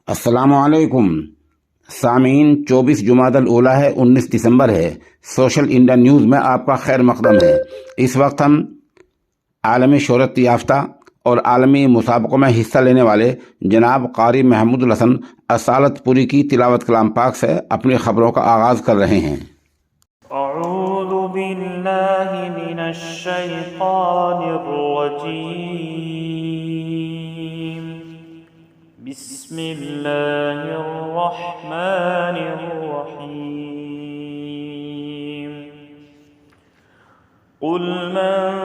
अस्सलामुअलैकुम सामीन। 24 जुमादल ऊला है, 19 दिसंबर है। सोशल इंडिया न्यूज़ में आपका खैर मकदम है। इस वक्त हम आलमी शोहरत याफ्ता और आलमी मुसाबकों में हिस्सा लेने वाले जनाब कारी महमूद हसन असालतपुरी की तिलावत कलाम पाक से अपनी खबरों का आगाज़ कर रहे हैं। अऊज़ु बिल्लाहि मिनश शैतानिर रजीम। बिस्मिल्लाहिर रहमानिर रहीम। क़ुल मन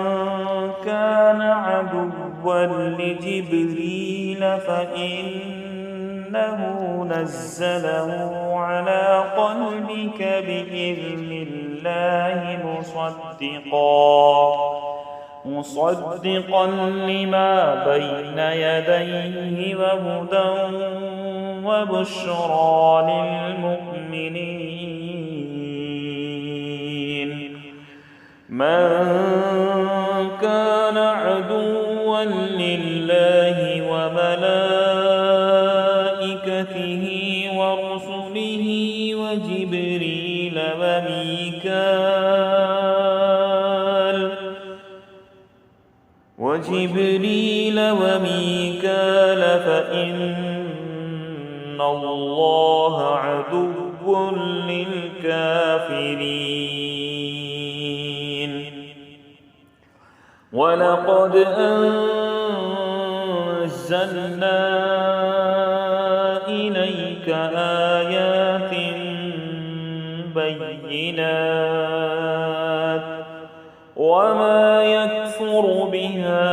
कान अदुव्वन लिजिब्रील फ़इन्नहु नज़्ज़लहु अला क़ल्बिक बिइज़्निल्लाहि मुصدقا لما بين يديه وهدى وبشرى للمؤمنين. من كان عدوا لله وملائكته ورسله وجبريل وميكال فإن الله عدو للكافرين. ولقد أنزلنا إليك آيات بينات وما يكفر بها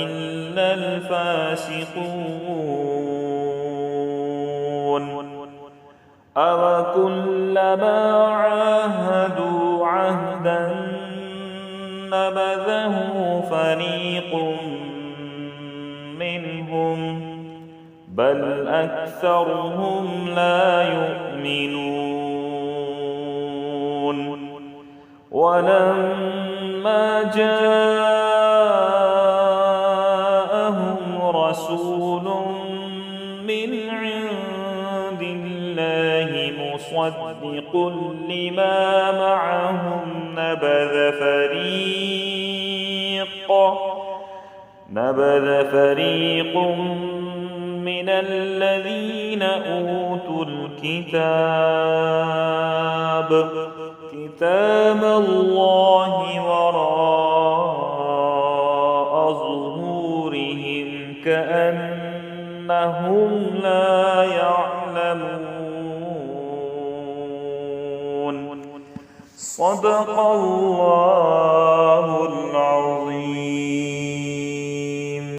إلا الفاسقون. أوكلما عاهدوا عهدا نبذه فريق منهم بل أكثرهم لا يؤمنون. ولما جاءهم رسول من عند الله مصدق لما معهم نبذ فريق من الذين أوتوا كتاب الله وراء ظهورهم كأنهم لا يعلمون. صدق الله